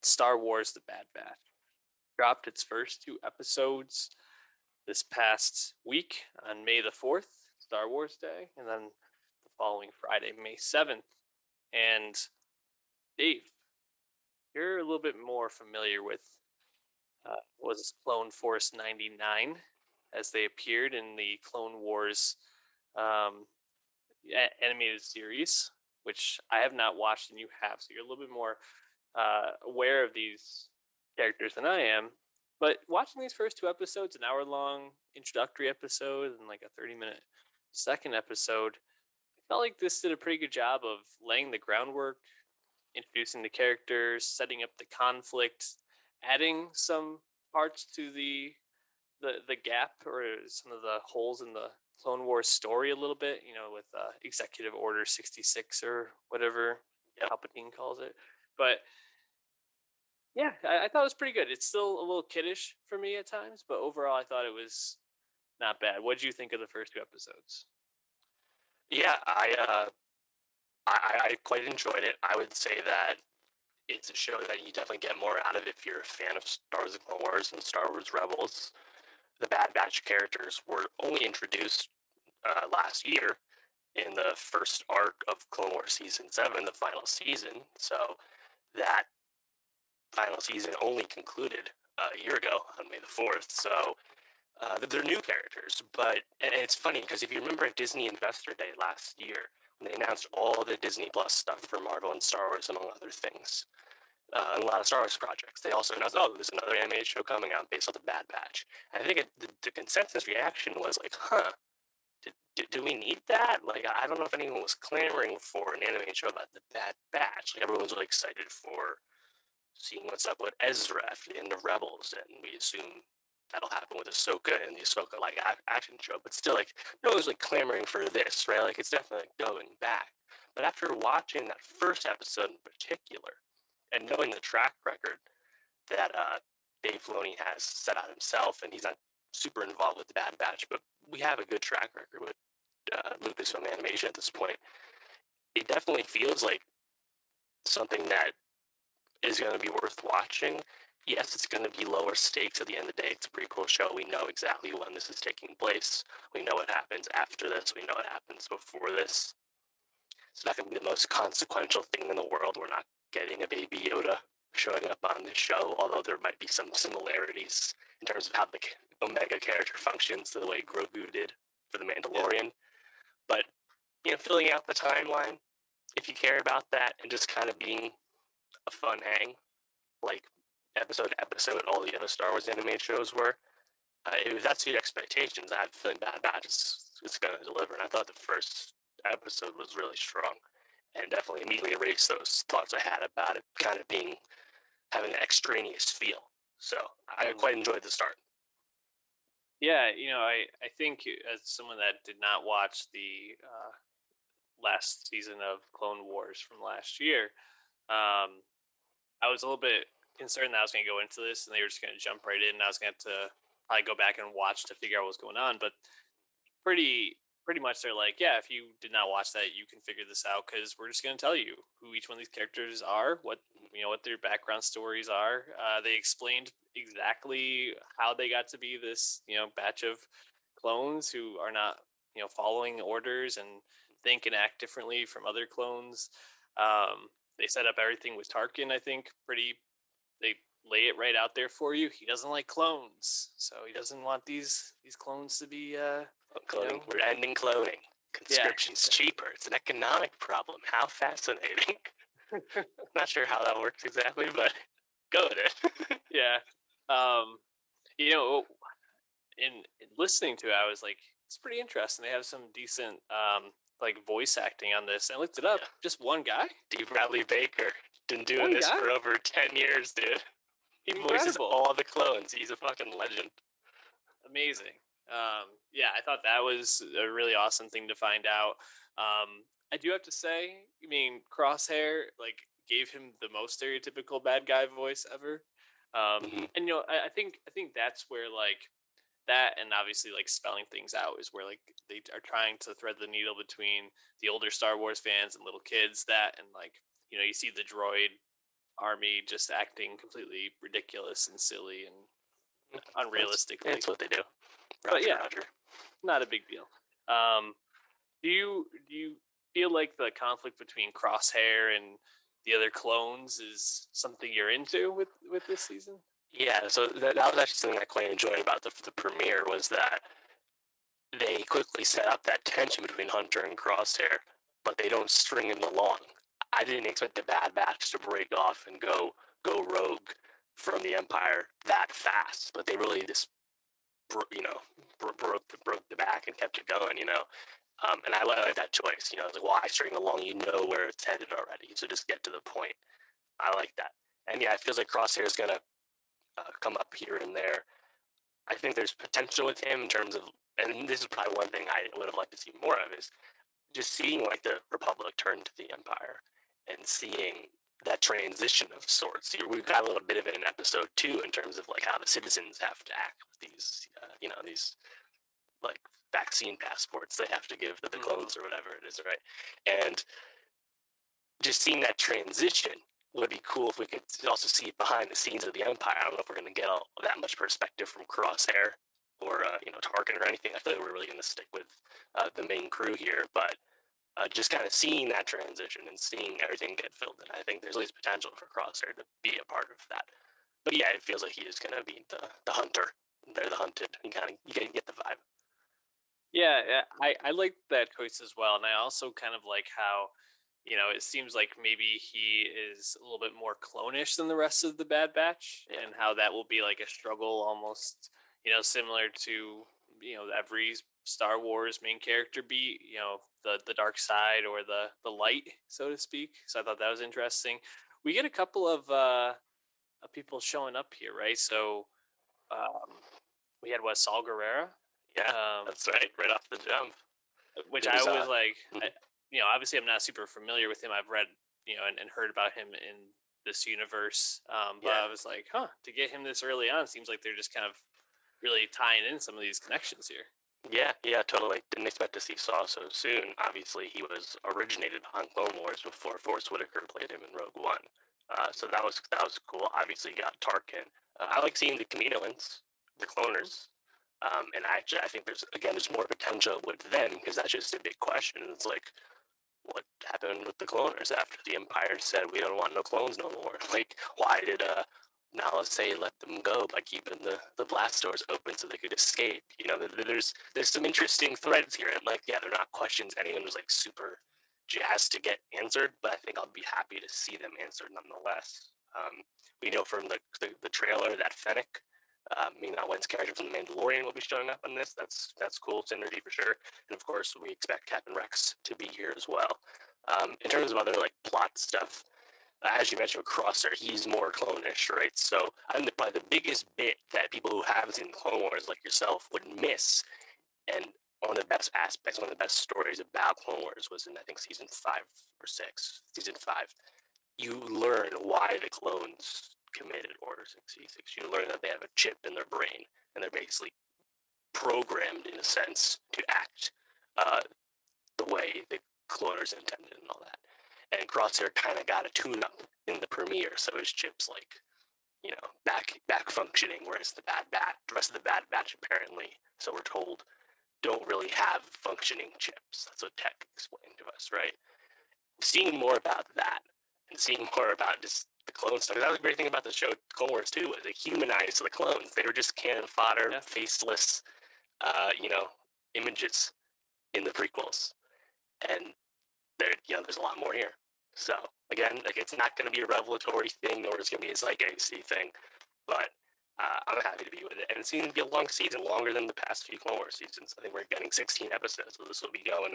Star Wars: The Bad Batch dropped its first 2 episodes this past week on May the 4th, Star Wars Day, and then the following Friday, May 7th. And Dave, you're a little bit more familiar with was Clone Force 99 as they appeared in the Clone Wars um, animated series, which I have not watched and you have, so you're a little bit more aware of these characters than I am. But watching these first 2 episodes, an hour-long introductory episode and like a 30-minute second episode, I felt like this did a pretty good job of laying the groundwork, introducing the characters, setting up the conflict, adding some parts to the gap or some of the holes in the Clone Wars story a little bit, with Executive Order 66 or whatever Palpatine calls it. But yeah, I thought it was pretty good. It's still a little kiddish for me at times, but overall, I thought it was not bad. What did you think of the first 2 episodes? Yeah, I quite enjoyed it. I would say that it's a show that you definitely get more out of if you're a fan of Star Wars: The Clone Wars and Star Wars Rebels. The Bad Batch characters were only introduced last year in the first arc of Clone Wars Season 7, the final season. So that final season only concluded a year ago on May the 4th. So they're new characters. And it's funny because if you remember at Disney Investor Day last year, when they announced all the Disney Plus stuff for Marvel and Star Wars, among other things, and a lot of Star Wars projects, they also announced, oh, there's another animated show coming out based on the Bad Batch. And I think the consensus reaction was like, huh, do we need that? Like, I don't know if anyone was clamoring for an animated show about the Bad Batch. Like, everyone's really excited for seeing what's up with Ezra after the end of Rebels, and we assume that'll happen with Ahsoka and the Ahsoka like action show. But still, like, no one's like clamoring for this, right? Like, it's definitely like, going back. But after watching that first episode in particular, and knowing the track record that Dave Filoni has set out himself, and he's not super involved with the Bad Batch, but we have a good track record with Lucasfilm Animation at this point. It definitely feels like something that is going to be worth watching. Yes, it's going to be lower stakes at the end of the day. It's a prequel show. We know exactly when this is taking place. We know what happens after this. We know what happens before this. It's not going to be the most consequential thing in the world. We're not getting a Baby Yoda showing up on the show, although there might be some similarities in terms of how the Omega character functions to the way Grogu did for The Mandalorian. Yeah. But, filling out the timeline, if you care about that, and just kind of being a fun hang, like episode to episode, all the other Star Wars animated shows were, if that's your expectations, I have a feeling Bad Batch is going to deliver. And I thought the first episode was really strong, and definitely immediately erased those thoughts I had about it kind of having an extraneous feel. So I quite enjoyed the start. Yeah, I think as someone that did not watch the last season of Clone Wars from last year, I was a little bit concerned that I was going to go into this and they were just going to jump right in, and I was going to have to probably go back and watch to figure out what's going on. But pretty much they're like, yeah, if you did not watch that, you can figure this out because we're just going to tell you who each one of these characters are, what their background stories are. They explained exactly how they got to be this batch of clones who are not following orders and think and act differently from other clones. They set up everything with Tarkin, I think, they lay it right out there for you. He doesn't like clones, so he doesn't want these clones to be cloning. We're ending cloning. Conscription's cheaper. It's an economic problem. How fascinating. Not sure how that works exactly, but go with it. Yeah. In listening to it, I was like, it's pretty interesting. They have some decent like voice acting on this. And I looked it up. Yeah. Just one guy? D. Bradley Baker. Been doing this for over 10 years, dude. He voices all the clones. He's a fucking legend. Amazing. Yeah, I thought that was a really awesome thing to find out. I do have to say, Crosshair gave him the most stereotypical bad guy voice ever. And I think that's where that, and obviously spelling things out, is where they are trying to thread the needle between the older Star Wars fans and little kids. That, and you see the droid army just acting completely ridiculous and silly and That's, unrealistically. that's what they do. But yeah, Roger. not a big deal. Do you feel like the conflict between Crosshair and the other clones is something you're into with this season? Yeah, so that was actually something I quite enjoyed about the premiere was that they quickly set up that tension between Hunter and Crosshair, but they don't string him along. I didn't expect the Bad Batch to break off and go rogue from the Empire that fast, but they really just broke the back and kept it going. And I like that choice. It's like, why string along? You know where it's headed already, so just get to the point. I like that. And yeah, it feels like Crosshair is gonna come up here and there. I think there's potential with him in terms of, and this is probably one thing I would have liked to see more of, is just seeing like the Republic turn to the Empire and seeing that transition of sorts. We've got a little bit of it in episode 2 in terms of like how the citizens have to act with these, these like vaccine passports they have to give to the clones or whatever it is, right? And just seeing that transition would be cool if we could also see it behind the scenes of the Empire. I don't know if we're going to get that much perspective from Crosshair or Tarkin or anything. I feel like we're really going to stick with the main crew here, but just kind of seeing that transition and seeing everything get filled in, I think there's at least potential for Crosshair to be a part of that. But yeah, it feels like he is going to be the hunter. They're the hunted. You get the vibe. Yeah, I like that choice as well, and I also kind of like how, it seems like maybe he is a little bit more clonish than the rest of the Bad Batch, and how that will be like a struggle almost, similar to every Star Wars main character beat, the dark side or the light, so to speak. So I thought that was interesting. We get a couple of people showing up here, right? So we had Saul Guerrera. Yeah, that's right off the jump. Which I was like, obviously I'm not super familiar with him. I've read, and heard about him in this universe. But I was like, to get him this early on seems like they're just kind of really tying in some of these connections here. Yeah, totally. Didn't expect to see Saw so soon. Obviously, he was originated on Clone Wars before Forrest Whitaker played him in Rogue One. So that was cool. Obviously, you got Tarkin. I like seeing the Kaminoans, the cloners. And I think there's more potential with them because that's just a big question. It's like, what happened with the cloners after the Empire said we don't want no clones no more? Like, why did Nala let them go by keeping the blast doors open so they could escape? There's some interesting threads here, and like, yeah, they're not questions anyone was like super jazzed to get answered, but I think I'll be happy to see them answered nonetheless. We know from the trailer that Fennec, Ming-Na Wen's character from The Mandalorian, will be showing up on this. That's cool synergy for sure. And of course, we expect Captain Rex to be here as well. In terms of other like plot stuff, as you mentioned with Crosshair, he's more clone-ish, right? So I think probably the biggest bit that people who haven't seen Clone Wars like yourself would miss, and one of the best aspects, one of the best stories about Clone Wars was in I think season 5 or 6. Season 5, you learn why the clones committed Order 66. You learn that they have a chip in their brain, and they're basically programmed, in a sense, to act the way the cloners intended and all that. And Crosshair kind of got a tune-up in the premiere, so his chip's like, back functioning, whereas the rest of the Bad Batch apparently, so we're told, don't really have functioning chips. That's what Tech explained to us, right? Seeing more about that and seeing more about just the clone stuff. That was a great thing about the show Clone Wars too, was it humanized the clones. They were just cannon fodder, faceless, images in the prequels, and there's a lot more here. So again, like, it's not going to be a revelatory thing, nor is it going to be a zeitgeisty thing, but I'm happy to be with it. And it's going to be a long season, longer than the past few Clone Wars seasons. I think we're getting 16 episodes, so this will be going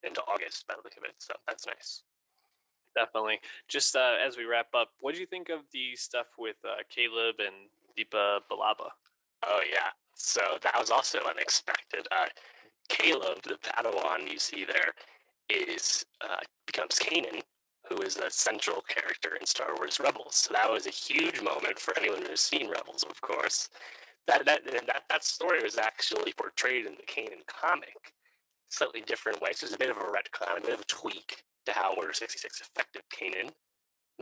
into August by the look of it. So that's nice. Definitely. Just as we wrap up, what do you think of the stuff with Caleb and Deepa Balaba? Oh yeah, so that was also unexpected. Caleb, the Padawan you see there, becomes Kanan, who is a central character in Star Wars Rebels. So that was a huge moment for anyone who's seen Rebels, of course. That story was actually portrayed in the Kanan comic, slightly different way. So there's a bit of a retcon, a bit of a tweak to how Order 66 affected Kanan.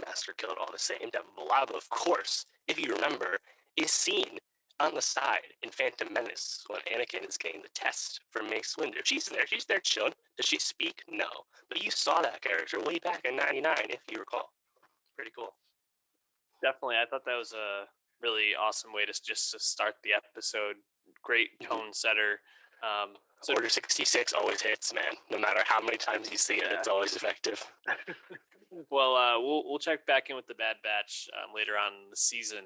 master killed all the same. Devil Lava, of course, if you remember, is seen on the side in Phantom Menace when Anakin is getting the test for Mace Windu. She's there. She's there chilling. Does she speak? No. But you saw that character way back in '99, if you recall. Pretty cool. Definitely, I thought that was a really awesome way to just to start the episode. Great tone setter. So Order 66 always hits, man. No matter how many times you see it, it's always effective. Well, we'll check back in with the Bad Batch later on in the season.